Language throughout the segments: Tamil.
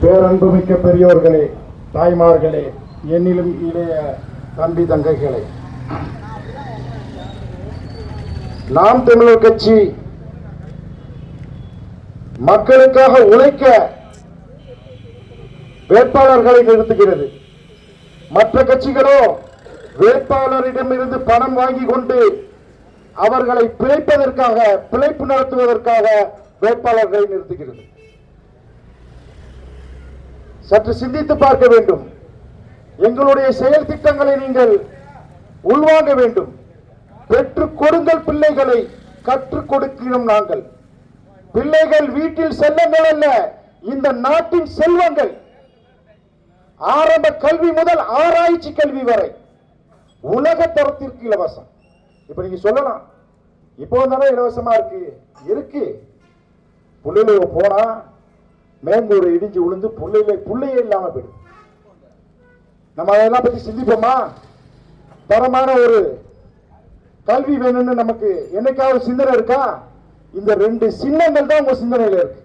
பேரன்புமிக்க பெரியோர்களே, தாய்மார்களே, என்னிலும் இளைய தம்பி தங்கைகளே, நாம் தமிழர் கட்சி மக்களுக்காக உழைக்க வேட்பாளர்களை நிறுத்துகிறது. மற்ற கட்சிகளோ வேட்பாளரிடமிருந்து பணம் வாங்கி கொண்டு அவர்களை பிழைப்பதற்காக, பிழைப்பு நடத்துவதற்காக வேட்பாளர்களை நிறுத்துகிறது. சற்று சிந்தித்து பார்க்க வேண்டும். எங்களுடைய செயல் திட்டங்களை நீங்கள் உள்வாங்க வேண்டும். பெற்றுக் கொடுங்கள் பிள்ளைகளை, கற்றுக் கொடுக்கிறோம் நாங்கள். பிள்ளைகள் வீட்டில் செல்வங்கள் அல்ல, இந்த நாட்டின் செல்வங்கள். ஆரம்ப கல்வி முதல் ஆராய்ச்சி கல்வி வரை உலக தரத்திற்கு இலவசம். இப்ப நீங்க சொல்லலாம், இப்போ தானே இலவசமா இருக்கு. புள்ளையில போனா மேங்கூரை இடிஞ்சு விழுந்து புள்ளையே இல்லாம போயிடும். நம்ம அதெல்லாம் பத்தி சிந்திப்போமா? தரமான ஒரு கல்வி வேணும்னு நமக்கு என்னைக்காவது சிந்தனை இருக்கா? இந்த ரெண்டு சின்னங்கள் தான் உங்க சிந்தனையில இருக்கு.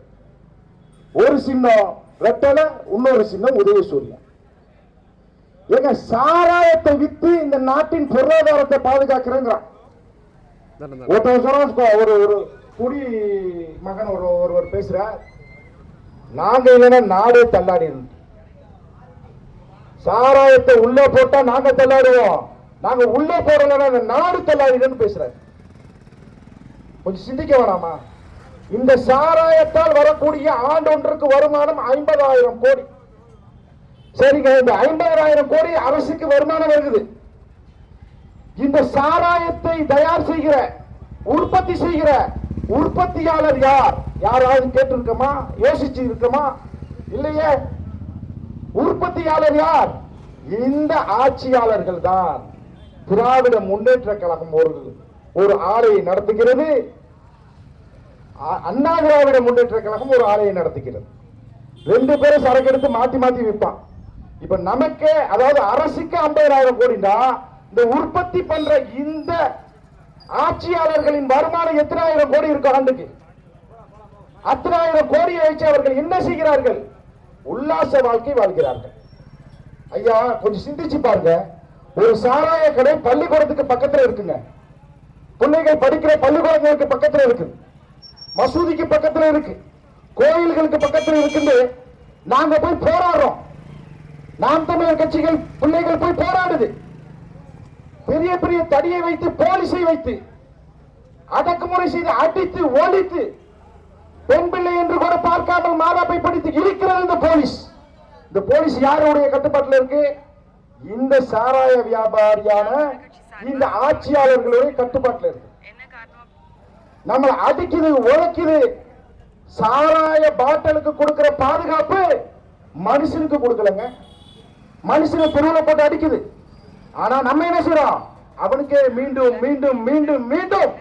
ஒரு சின்னம் ரெட்டலை, இன்னொரு சின்னம் உதயசூரியன். எங்க சாராயத்தை வித்து இந்த நாட்டின் பொருளாதாரத்தை பாதுகாக்கிறேங்கிறான். ஒரு குடி மகன் ஒருவர் பேசுறார், நாங்க இல்லைன்னா நாடே தள்ளாடி. சாராயத்தை உள்ள போட்டா நாங்க தள்ளாடுவோம், நாங்க உள்ள போறோம்னா நாடு தள்ளாடின்னு பேசுறாரு. கொஞ்சம் சிந்திக்க வேணாமா? இந்த சாராயத்தால் வரக்கூடிய ஆண்டொன்றுக்கு வருமானம் 50,000 கோடி. சரிங்க, இந்த 50,000 கோடி அரசுக்கு வருமானம் வருது. இந்த சாராயத்தை தயார் செய்கிற, உற்பத்தி செய்கிற உற்பத்தியாளர் யார்? யாராவது கேட்டு இருக்கமா? யோசிச்சு இருக்கமா? இல்லையே. உற்பத்தியாளர் யார்? இந்த ஆட்சியாளர்கள் தான். திராவிட முன்னேற்ற கழகம் ஒரு ஆலையை நடத்துகிறது, அண்ணா திராவிட முன்னேற்ற கழகம் ஒரு ஆலையை நடத்துகிறது. ரெண்டு பேரும் சரக்கு எடுத்து மாத்தி மாத்தி விற்பான். இப்ப நமக்கு, அதாவது அரசுக்கு 50,000 கோடினா, இந்த உற்பத்தி பண்ற இந்த ஆட்சியாளர்களின் வருமானம் எத்தனை ஆயிரம் கோடி இருக்கு ஆண்டுக்கு? அத்தனை ஆயிரம் கோடியை வச்சு அவர்கள் என்ன செய்கிறார்கள்? உல்லாச வாழ்க்கை வாழ்கிறார்கள். ஐயா, கொஞ்சம் சிந்திச்சு பாருங்க. ஒரு சாராய கடை பள்ளிக்கூடத்துக்கு பக்கத்துல இருக்குங்க. பிள்ளைகள் படிக்கிற பள்ளிக்கூடங்களுக்கு பக்கத்துல இருக்கு, மசூதிக்கு பக்கத்துல இருக்கு, கோயில்களுக்கு பக்கத்துல இருக்குது. நாங்க போய் போராடுறோம். நாம் தமிழர் கட்சிகள் பிள்ளைகள் போய் போராடுது. பெரிய பெரிய தடியை வைத்து, போலீஸை வைத்து அடக்குமுறை செய்து, அடித்து ஒழித்து, பெண் பிள்ளை என்று கூட பார்க்காமல் மாறாப்பை படித்து இருக்கிறது இந்த போலீஸ். இந்த போலீஸ் யாருடைய கட்டுப்பாட்டில் இருக்கு? இந்த சாராய வியாபாரியான இந்த ஆட்சியாளர்களுடைய கட்டுப்பாட்டில் இருக்கு. நம்மளை அடிக்குது, உழைக்குது. சாராய பாட்டலுக்கு கொடுக்கிற பாதுகாப்பு மனுஷனுக்கு கொடுக்கலங்க. மனுஷனை தெருவில் போட்டு அடிக்குது. ஆனா நம்ம என்ன செய்யறோம்? அவனுக்கு மீண்டும் மீண்டும் மீண்டும் மீண்டும்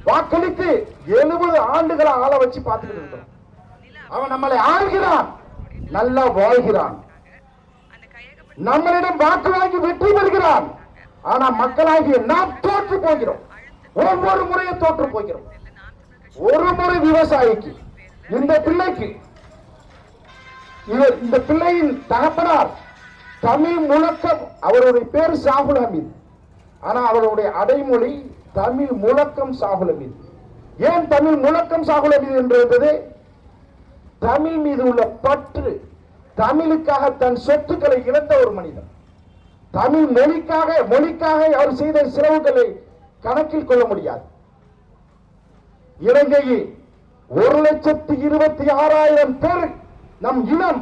வாக்களித்து 70 ஆண்டுகளை ஆள வச்சு பார்த்துக்கிட்டு இருக்கிறோம். அவன் நம்மளை ஆள்கிறான், நல்லா வாழ்கிறான், நம்மளிடம் வாக்கு வாங்கி வெற்றி பெறுகிறான். ஆனா மக்களாகிய நாம் தோற்று போகிறோம். ஒவ்வொரு முறையும் தோற்று போகிறோம். ஒரு முறை விவசாயிக்கு, இந்த பிள்ளைக்கு, இந்த பிள்ளையின் தகப்பனார் தமிழ் முழக்கம், அவருடைய பேர் சாகுல் ஹமீத், ஆனா அவருடைய அடைமொழி தமிழ் முழக்கம் சாகுல் ஹமீத். ஏன் தமிழ் முழக்கம் சாகுல் ஹமீத் என்பது? தமிழ் மீது உள்ள பற்று. தமிழுக்காக தன் சொத்துக்களை இழந்த ஒரு மனிதன். தமிழ் மொழிக்காக அவர் செய்த செலவுகளை கணக்கில் கொள்ள முடியாது. இலங்கையில் 1,26,000 பேர் நம் இனம்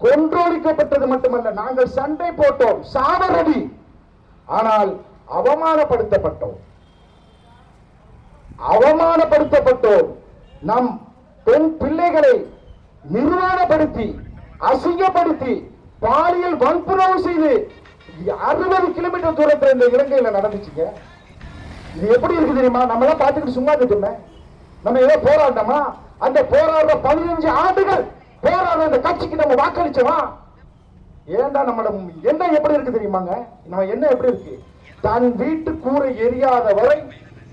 கொன்றொழிக்கப்பட்டது மட்டுமல்ல, நாங்கள் சண்டை போட்டோம், சாவரடி. ஆனால் அவமானப்படுத்தப்பட்டோம். நம் பெண் பிள்ளைகளை நிர்வாணப்படுத்தி, அசிங்கப்படுத்தி, பாலியல் வன்புணர்வு செய்து 60 கிலோமீட்டர் தூரத்தில் இந்த இலங்கையில நடந்துச்சுங்க. இது எப்படி இருக்கு தெரியுமா? நம்ம எல்லாம் பார்த்துக்கிட்டு சும்மா கிட்டுமே. நம்ம ஏதோ போராட்டமா? அந்த போராடுற 15 ஆண்டுகள் போராடுற அந்த கட்சிக்கு நம்ம வாக்களிச்சோமா? ஏண்டா நம்மளோட என்ன எப்படி இருக்கு தெரியுமாங்க? நம்ம என்ன எப்படி இருக்கு? தன் வீட்டு கூரை எரியாத வரை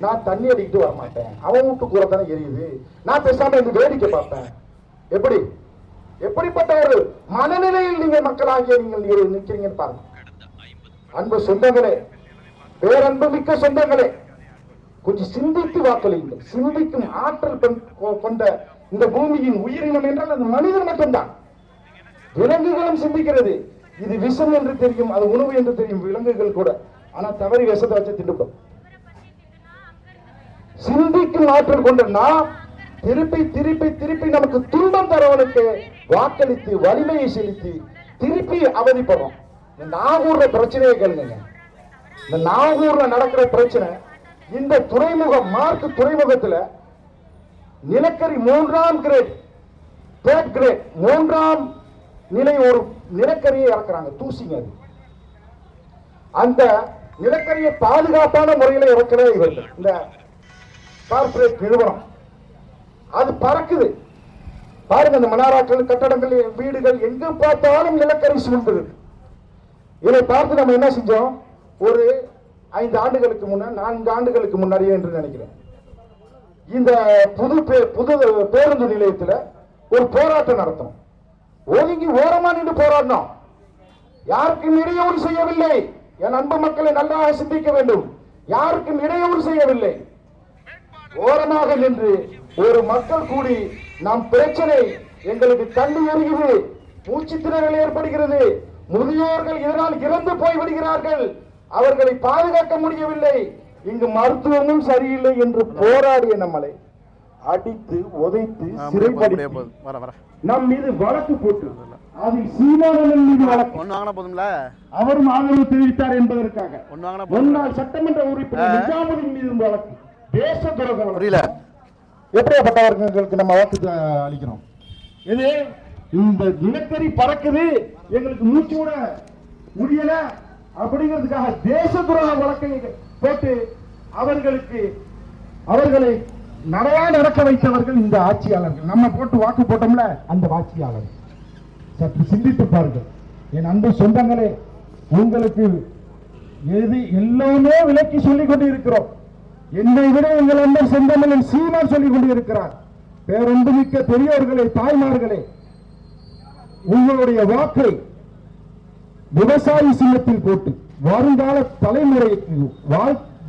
நான் தண்ணி அடிக்கிட்டு வர மாட்டேன். அவன் வீட்டு கூரை தானே எரியுது, நான் பேசாம இந்த வேடிக்கை பார்ப்பேன். எப்படி எப்படிப்பட்ட ஒரு மனநிலையில் நீங்க மக்களாகிய நீங்கள் நிற்கிறீங்கன்னு பாருங்க. அன்பு சொந்தங்களே, பேரன்பு மிக்க சொந்தங்களே, கொஞ்சம் சிந்தித்து வாக்களியுங்கள். சிந்திக்கும் ஆற்றல் கொண்ட இந்த பூமியின் உயிரினம் என்றால் அது மனிதன் மட்டும்தான். விலங்குகளும் சிந்திக்கிறது. இது விஷம் என்று தெரியும், அது உணவு என்று தெரியும் விலங்குகள் கூட. ஆனா தவறி விஷத்தை வச்சு திண்டுக்கும். சிந்திக்கும் ஆற்றல் கொண்ட நாம் திருப்பி திருப்பி திருப்பி நமக்கு துன்பம் தரவனுக்கு வாக்களித்து வலிமையை செலுத்தி திருப்பி அவதிப்படுறோம். இந்த நாகூர்ல பிரச்சனையை கேளுங்க. இந்த நாகூர்ல நடக்கிற பிரச்சனை, இந்த துறைமுகம் மார்க் துறைமுகத்துல நிலக்கரி 3ஆம் கிரேட், 3rd கிரேட், 3ஆம் நிலை ஒரு நிலக்கரியை இறக்குறாங்க. தூசிங்க அது. அந்த நிலக்கரியை பாதுகாப்பான முறையில் இறக்கிற இவர்கள் இந்த கார்பரேட் நிறுவனம் அது பறக்குது பாருங்க. இந்த மனாராக்கள், கட்டடங்கள், வீடுகள் எங்க பார்த்தாலும் நிலக்கரி சூழ்ந்தது. இதை பார்த்து நம்ம என்ன செஞ்சோம்? ஒரு 5 ஆண்டுகளுக்கு முன்னாடி, 4 ஆண்டுகளுக்கு முன்னாடியே என்று நினைக்கிறேன், இந்த புது பேருந்து நிலையத்தில் ஒரு போராட்டம் நடத்தணும். ஒதுங்கி ஓரமா நின்று போராடணும். யாருக்கும் இடையூறு செய்யவில்லை. என் அன்பு மக்களை நன்றாக சிந்திக்க வேண்டும். யாருக்கும் இடையூறு செய்யவில்லை. ஓரமாக நின்று ஒரு மக்கள் கூடி நம் பிரச்சனை, எங்களுக்கு கண்ணு எரிகிறது, மூச்சு திணறல் ஏற்படுகிறது, முதியோர்கள் இதனால் இறந்து போய்விடுகிறார்கள், அவர்களை பாதுகாக்க முடியவில்லை, இங்கு மருத்துவமும் சரியில்லை என்று போராடிய நம்மளை அடித்து உதைத்து சிறைப்படுத்தி நம் மீது வழக்கு போட்டு அதில் சீமானவன் மீது வழக்கு அவரும் ஆதரவு தெரிவித்தார் என்பதற்காக முன்னாள் சட்டமன்ற உறுப்பினர் நிஜாமுதீன் மீது வழக்கு. தேச துரோகம். எப்படியாப்பட்டவர்களுக்கு நம்ம வாக்கு அளிக்கிறோம்? இது இந்த நிலக்கரி பறக்குது, எங்களுக்கு மூச்சு விட முடியல அப்படிங்கிறதுக்காக தேச துரோக வழக்கை போட்டு அவர்களை நடையா நடக்க வைத்தவர்கள் இந்த ஆட்சியாளர்கள். நம்ம போட்டு வாக்கு போட்டோம்ல அந்த ஆட்சியாளர்கள். சற்று சிந்தித்து பாருங்கள் என் அன்பு சொந்தங்களே. உங்களுக்கு எல்லாமே விலக்கி சொல்லிக் கொண்டு இருக்கிறோம். என்னை விட எங்கள் அண்ணன் செந்தமிழன் சீமான் சொல்லிக் கொண்டு இருக்கிறார். பேரன்புமிக்க பெரியோர்களே, தாய்மார்களே, உங்களுடைய வாக்கை விவசாயி சின்னத்தில் போட்டு வருங்கால தலைமுறைக்கு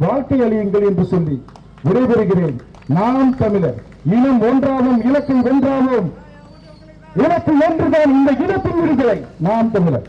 வாழ்க்கை அளியுங்கள் என்று சொல்லி விடைபெறுகிறேன். நாம் தமிழர், இனம் ஒன்றாவோம், இலக்கை வென்றாவோம். இலக்கு ஒன்றுதான் இந்த இனத்தின் விடுதலை. நாம் தமிழர்.